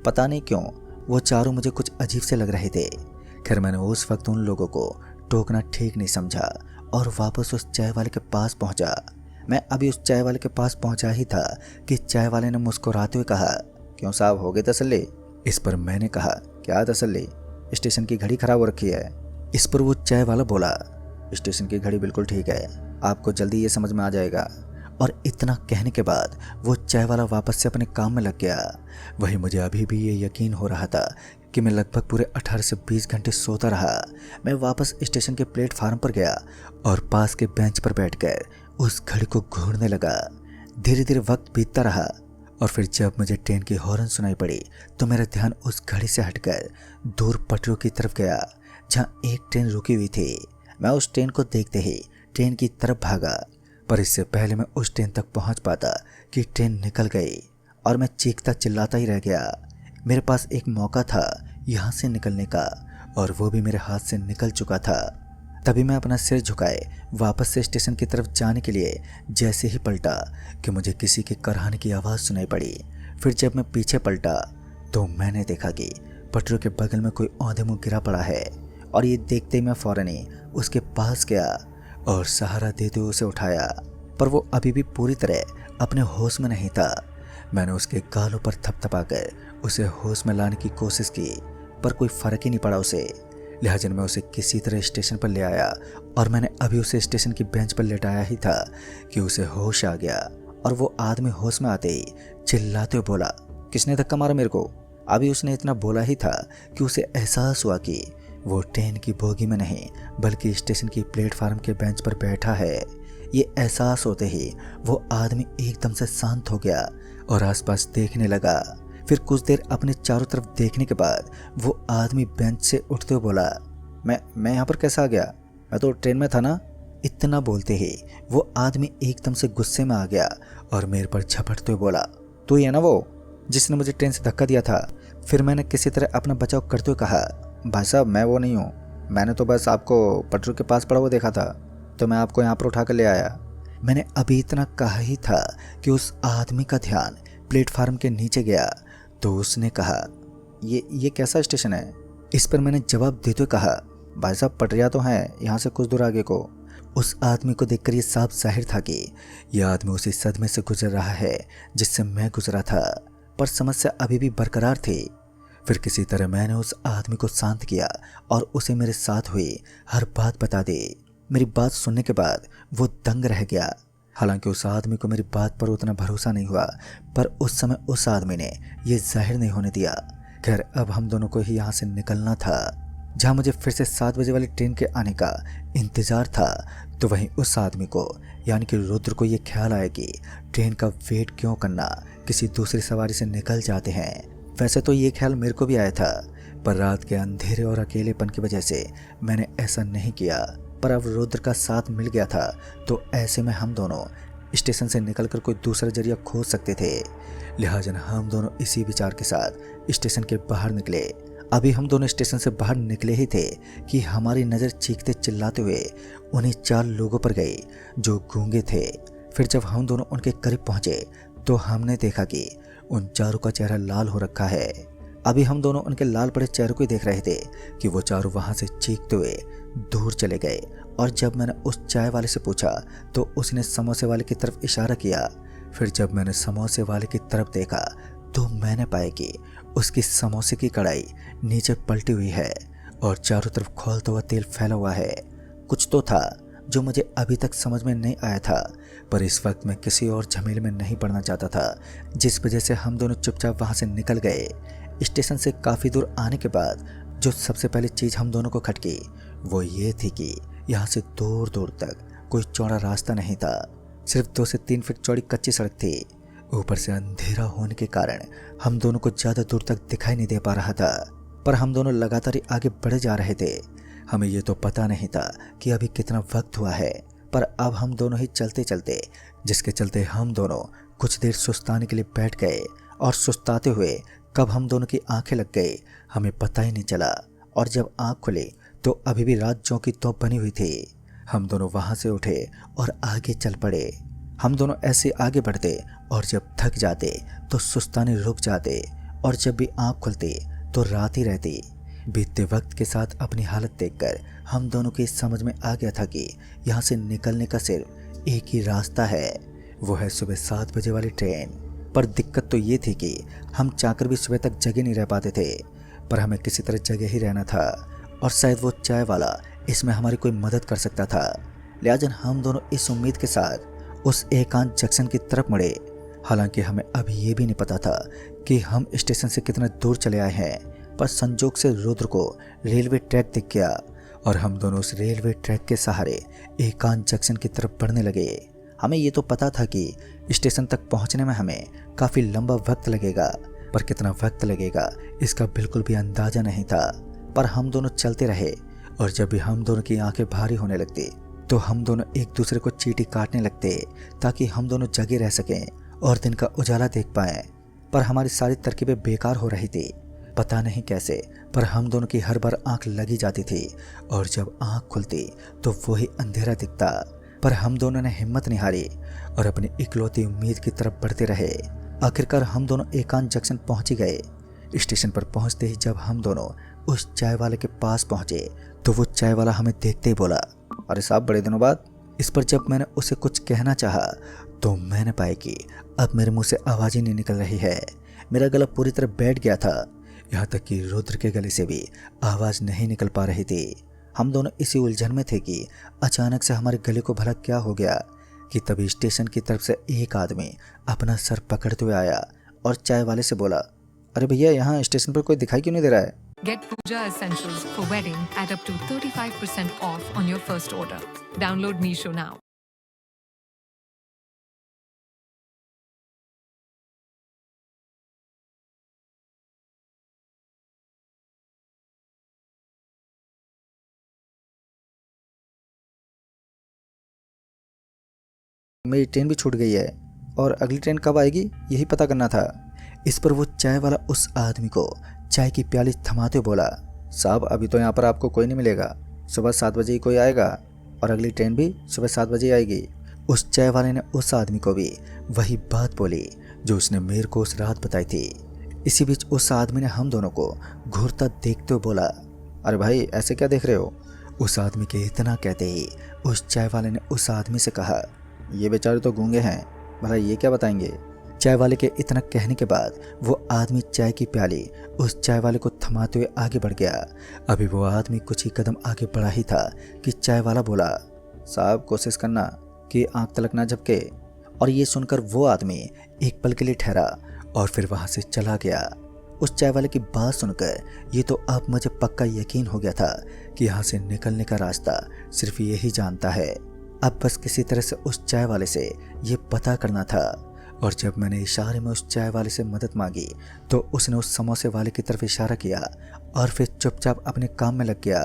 पता नहीं क्यों वो चारों मुझे कुछ अजीब से लग रहे थे। खैर मैंने उस वक्त उन लोगों को टोकना ठीक नहीं समझा और वापस उस चाय वाले के पास पहुंचा। मैं अभी उस चाय वाले के पास पहुंचा ही था कि चाय वाले ने मुस्कुराते हुए कहा, क्यों साहब हो गए तसल्ली? इस पर मैंने कहा, क्या तसल्ली, स्टेशन की घड़ी खराब हो रखी है। इस पर वो चाय वाला बोला, स्टेशन की घड़ी बिल्कुल ठीक है, आपको जल्दी ये समझ में आ जाएगा। और इतना कहने के बाद वो चाय वाला वापस से अपने काम में लग गया। वहीं मुझे अभी भी ये यकीन हो रहा था कि मैं लगभग पूरे 18 से 20 घंटे सोता रहा। मैं वापस स्टेशन के प्लेटफार्म पर गया और पास के बेंच पर बैठकर उस घड़ी को घूरने लगा। धीरे धीरे वक्त बीतता रहा और फिर जब मुझे ट्रेन की हॉर्न सुनाई पड़ी तो मेरा ध्यान उस घड़ी से हटकर दूर पटरियों की तरफ गया जहाँ एक ट्रेन रुकी हुई थी। मैं उस ट्रेन को देखते ही ट्रेन की तरफ भागा, पर इससे पहले मैं उस ट्रेन तक पहुंच पाता कि ट्रेन निकल गई और मैं चीखता चिल्लाता ही रह गया। मेरे पास एक मौका था यहाँ से निकलने का और वो भी मेरे हाथ से निकल चुका था। तभी मैं अपना सिर झुकाए वापस से स्टेशन की तरफ जाने के लिए जैसे ही पलटा कि मुझे किसी के कराहने की आवाज़ सुनाई पड़ी। फिर जब मैं पीछे पलटा तो मैंने देखा कि पटरियों के बगल में कोई औंधे मुंह गिरा पड़ा है और ये देखते ही मैं फौरन ही उसके पास गया और सहारा देते हुए उसे उठाया, पर वो अभी भी पूरी तरह अपने होश में नहीं था। मैंने उसके गालों पर थपथपाकर उसे होश में लाने की कोशिश की, पर कोई फर्क ही नहीं पड़ा उसे। लिहाजा मैं उसे किसी तरह स्टेशन पर ले आया और मैंने अभी उसे स्टेशन की बेंच पर लेटाया ही था कि उसे होश आ गया और वो आदमी होश में आते ही चिल्लाते हुए बोला, किसने धक्का मारा मेरे को? अभी उसने इतना बोला ही था कि उसे एहसास हुआ कि वो ट्रेन की बोगी में नहीं बल्कि स्टेशन की प्लेटफार्म के बेंच पर बैठा है। ये एहसास होते ही वो आदमी एकदम से शांत हो गया और आसपास देखने लगा। फिर कुछ देर अपने चारों तरफ देखने के बाद वो आदमी बेंच से उठते हुए बोला, मैं यहाँ पर कैसे आ गया? मैं तो ट्रेन में था ना। इतना बोलते ही वो आदमी एकदम से गुस्से में आ गया और मेरे पर झपटते हुए बोला, तू ही है ना वो जिसने मुझे ट्रेन से धक्का दिया था? फिर मैंने किसी तरह अपना बचाव करते हुए कहा, भाई साहब मैं वो नहीं हूँ, मैंने तो बस आपको पटरी के पास पड़ा हुआ देखा था तो मैं आपको यहाँ पर उठा कर ले आया। मैंने अभी इतना कहा ही था कि उस आदमी का ध्यान प्लेटफार्म के नीचे गया तो उसने कहा, ये कैसा स्टेशन है? इस पर मैंने जवाब देते हुए कहा, भाई साहब पटरियाँ तो हैं यहाँ से कुछ दूर आगे को। उस आदमी को देखकर ये साफ जाहिर था कि यह आदमी उसी सदमे से गुजर रहा है जिससे मैं गुजरा था, पर समस्या अभी भी बरकरार थी। फिर किसी तरह मैंने उस आदमी को शांत किया और उसे मेरे साथ हुई हर बात बता दी। मेरी बात सुनने के बाद वो दंग रह गया। हालांकि उस आदमी को मेरी बात पर उतना भरोसा नहीं हुआ, पर उस समय उस आदमी ने यह जाहिर नहीं होने दिया। खैर अब हम दोनों को ही यहाँ से निकलना था। जहाँ मुझे फिर से 7 बजे वाली ट्रेन के आने का इंतज़ार था, तो वहीं उस आदमी को यानी कि रुद्र को ये ख्याल आया कि ट्रेन का वेट क्यों करना, किसी दूसरी सवारी से निकल जाते हैं। वैसे तो ये ख्याल मेरे को भी आया था, पर रात के अंधेरे और अकेलेपन की वजह से मैंने ऐसा नहीं किया। पर अब रुद्र का साथ मिल गया था तो ऐसे में हम दोनों स्टेशन से निकलकर कोई दूसरा जरिया खोज सकते थे। लिहाजा हम दोनों इसी विचार के साथ स्टेशन के बाहर निकले। अभी हम दोनों स्टेशन से बाहर निकले ही थे कि हमारी नज़र चीखते चिल्लाते हुए उन्हीं 4 लोगों पर गई जो गूंगे थे। फिर जब हम दोनों उनके करीब पहुंचे तो हमने देखा कि उन चारों का चेहरा लाल हो रखा है। अभी हम दोनों उनके लाल पड़े चेहरों को ही देख रहे थे कि वो चारों वहां से चीखते हुए दूर चले गए। और जब मैंने उस चाय वाले से पूछा तो उसने समोसे वाले की तरफ इशारा किया। फिर जब मैंने समोसे वाले की तरफ देखा तो मैंने पाया कि उसकी समोसे की कढ़ाई नीचे पलटी हुई है और चारों तरफ खौलता हुआ तेल फैला हुआ है। कुछ तो था जो मुझे अभी तक समझ में नहीं आया था, पर इस वक्त मैं किसी और झमेले में नहीं पड़ना चाहता था, जिस वजह से हम दोनों चुपचाप वहाँ से निकल गए। स्टेशन से काफ़ी दूर आने के बाद जो सबसे पहली चीज़ हम दोनों को खटकी वो ये थी कि यहाँ से दूर दूर तक कोई चौड़ा रास्ता नहीं था। सिर्फ 2 से 3 फीट चौड़ी कच्ची सड़क थी। ऊपर से अंधेरा होने के कारण हम दोनों को ज़्यादा दूर तक दिखाई नहीं दे पा रहा था, पर हम दोनों लगातार आगे बढ़े जा रहे थे। हमें ये तो पता नहीं था कि अभी कितना वक्त हुआ है, पर अब हम दोनों ही चलते चलते, जिसके चलते हम दोनों कुछ देर सुस्ताने के लिए बैठ गए और सुस्ताते हुए कब हम दोनों की आंखें लग गई हमें पता ही नहीं चला। और जब आंख खुली तो अभी भी रात जो की तोप बनी हुई थी। हम दोनों वहाँ से उठे और आगे चल पड़े। हम दोनों ऐसे आगे बढ़ते और जब थक जाते तो सुस्ताने रुक जाते और जब भी आंख खुलती तो रात ही रहती। बीतते वक्त के साथ अपनी हालत देखकर हम दोनों की समझ में आ गया था कि यहाँ से निकलने का सिर्फ एक ही रास्ता है, वो है सुबह 7 बजे वाली ट्रेन। पर दिक्कत तो ये थी कि हम चाहकर भी सुबह तक जगे नहीं रह पाते थे, पर हमें किसी तरह जगे ही रहना था और शायद वो चाय वाला इसमें हमारी कोई मदद कर सकता था। लिहाजा हम दोनों इस उम्मीद के साथ उस एकांत जंक्शन की तरफ मुड़े। हालांकि हमें अभी ये भी नहीं पता था कि हम स्टेशन से कितना दूर चले आए हैं, पर संजोग से रुद्र को रेलवे ट्रैक दिख गया और हम दोनों उस रेलवे ट्रैक के सहारे एकांत जंक्शन की तरफ बढ़ने लगे। हमें ये तो पता था कि स्टेशन तक पहुंचने में हमें काफ़ी लंबा वक्त लगेगा, पर कितना वक्त लगेगा इसका बिल्कुल भी अंदाज़ा नहीं था। पर हम दोनों चलते रहे और जब भी हम दोनों की आंखें भारी होने लगती तो हम दोनों एक दूसरे को चींटी काटने लगते ताकि हम दोनों जगे रह सकें और दिन का उजाला देख पाएं। पर हमारी सारी तरकीबें बेकार हो रही थी, पता नहीं कैसे, पर हम दोनों की हर बार आंख लगी जाती थी और जब आंख खुलती तो वही अंधेरा दिखता। पर हम दोनों ने हिम्मत नहीं हारी और अपनी इकलौती उम्मीद की तरफ बढ़ते रहे। आखिरकार हम दोनों एकांत जंक्शन पहुंच ही गए। स्टेशन पर पहुंचते ही जब हम दोनों उस चाय वाले के पास पहुंचे तो वो चाय वाला हमें देखते ही बोला, अरे साहब बड़े दिनों बाद। इस पर जब मैंने उसे कुछ कहना चाहा तो मैंने पाया कि अब मेरे मुंह से आवाज़ ही नहीं निकल रही है। मेरा गला पूरी तरह बैठ गया था, यहाँ तक कि रुद्र के गले से भी आवाज़ नहीं निकल पा रही थी। हम दोनों इसी उलझन में थे कि अचानक से हमारे गले को भला क्या हो गया कि तभी स्टेशन की तरफ से एक आदमी अपना सर पकड़ते हुए आया और चाय वाले से बोला, अरे भैया यहाँ स्टेशन पर कोई दिखाई क्यों नहीं दे रहा है? Get Pooja Essentials for wedding at up to 35% off on your first order. Download Meesho now. मेरी ट्रेन भी छूट गई है और अगली ट्रेन कब आएगी यही पता करना था। इस पर वो चाय वाला उस आदमी को चाय की प्याली थमाते हुए बोला, साहब अभी तो यहाँ पर आपको कोई नहीं मिलेगा, सुबह 7 बजे ही कोई आएगा और अगली ट्रेन भी सुबह 7 बजे आएगी। उस चाय वाले ने उस आदमी को भी वही बात बोली जो उसने मेरे को उस रात बताई थी। इसी बीच उस आदमी ने हम दोनों को घूरता देखते हुए बोला, अरे भाई ऐसे क्या देख रहे हो? उस आदमी के इतना कहते ही उस चाय वाले ने उस आदमी से कहा, ये बेचारे तो गूंगे हैं, भला ये क्या बताएंगे? चाय वाले के इतना कहने के बाद वो आदमी चाय की प्याली उस चाय वाले को थमाते हुए आगे बढ़ गया। अभी वो आदमी कुछ ही कदम आगे बढ़ा ही था कि चाय वाला बोला, साहब कोशिश करना कि आंख तलक ना झपके। और ये सुनकर वो आदमी एक पल के लिए ठहरा और फिर वहाँ से चला गया। उस चाय वाले की बात सुनकर ये तो अब मुझे पक्का यकीन हो गया था कि यहाँ से निकलने का रास्ता सिर्फ यही जानता है। अब बस किसी तरह से उस चाय वाले से ये पता करना था। और जब मैंने इशारे में उस चाय वाले से मदद मांगी तो उसने उस समोसे वाले की तरफ इशारा किया और फिर चुपचाप अपने काम में लग गया।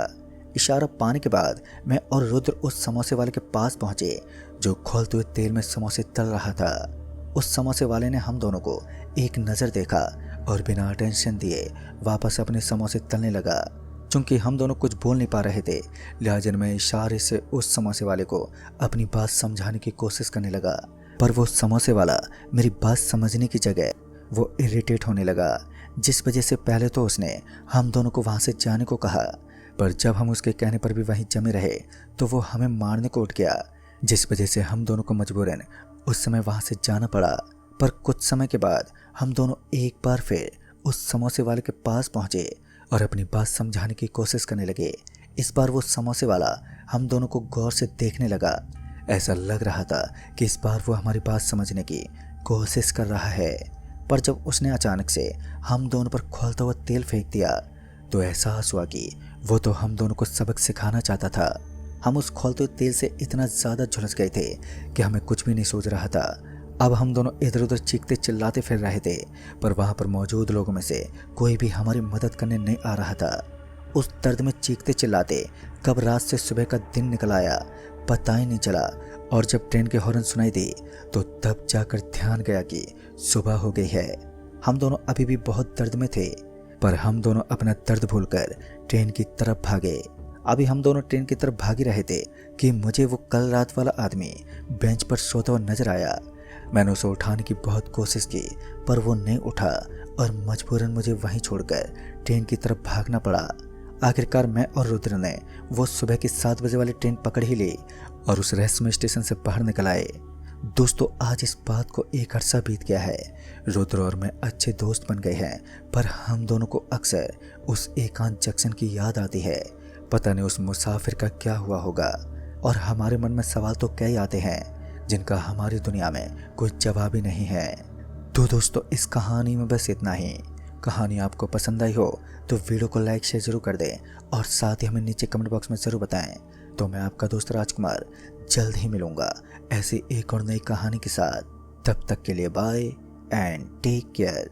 इशारा पाने के बाद मैं और रुद्र उस समोसे वाले के पास पहुंचे जो खोलते हुए तेल में समोसे तल रहा था। उस समोसे वाले ने हम दोनों को एक नज़र देखा और बिना टेंशन दिए वापस अपने समोसे तलने लगा। चूंकि हम दोनों कुछ बोल नहीं पा रहे थे लिहाजा मैं इशारे से उस समोसे वाले को अपनी बात समझाने की कोशिश करने लगा, पर वो समोसे वाला मेरी बात समझने की जगह वो इरिटेट होने लगा, जिस वजह से पहले तो उसने हम दोनों को वहाँ से जाने को कहा, पर जब हम उसके कहने पर भी वहीं जमे रहे तो वो हमें मारने को उठ गया, जिस वजह से हम दोनों को मजबूरन उस समय वहाँ से जाना पड़ा। पर कुछ समय के बाद हम दोनों एक बार फिर उस समोसे वाले के पास पहुँचे और अपनी बात समझाने की कोशिश करने लगे। इस बार वो समोसे वाला हम दोनों को गौर से देखने लगा। ऐसा लग रहा था कि इस बार वो हमारी बात समझने की कोशिश कर रहा है, पर जब उसने अचानक से हम दोनों पर खोलता हुआ तेल फेंक दिया तो एहसास हुआ कि वो तो हम दोनों को सबक सिखाना चाहता था। हम उस खोलते हुए तेल से इतना ज़्यादा झुलस गए थे कि हमें कुछ भी नहीं सूझ रहा था। अब हम दोनों इधर उधर चीखते चिल्लाते फिर रहे थे, पर वहाँ पर मौजूद लोगों में से कोई भी हमारी मदद करने नहीं आ रहा था। उस दर्द में चीखते चिल्लाते कब रात से सुबह का दिन निकल आया पता ही नहीं चला। और जब ट्रेन के हॉर्न सुनाई दी तो तब जाकर ध्यान गया कि सुबह हो गई है। हम दोनों अभी भी बहुत दर्द में थे, पर हम दोनों अपना दर्द भूलकर ट्रेन की तरफ भागे। अभी हम दोनों ट्रेन की तरफ भाग ही रहे थे कि मुझे वो कल रात वाला आदमी बेंच पर सोता हुआ नजर आया। मैंने उसे उठाने की बहुत कोशिश की, पर वो नहीं उठा और मजबूरन मुझे वहीं छोड़कर ट्रेन की तरफ भागना पड़ा। आखिरकार मैं और रुद्र ने वो सुबह की 7 बजे वाली ट्रेन पकड़ ही ली और उस रहस्यमय स्टेशन से बाहर निकल आए। दोस्तों, आज इस बात को एक अरसा बीत गया है। रुद्र और मैं अच्छे दोस्त बन गए हैं, पर हम दोनों को अक्सर उस एकांत जंक्शन की याद आती है। पता नहीं उस मुसाफिर का क्या हुआ होगा, और हमारे मन में सवाल तो कई आते हैं जिनका हमारी दुनिया में कोई जवाब ही नहीं है। तो दोस्तों, इस कहानी में बस इतना ही। कहानी आपको पसंद आई हो तो वीडियो को लाइक शेयर जरूर कर दें और साथ ही हमें नीचे कमेंट बॉक्स में ज़रूर बताएं। तो मैं आपका दोस्त राजकुमार जल्द ही मिलूंगा ऐसी एक और नई कहानी के साथ। तब तक के लिए बाय एंड टेक केयर।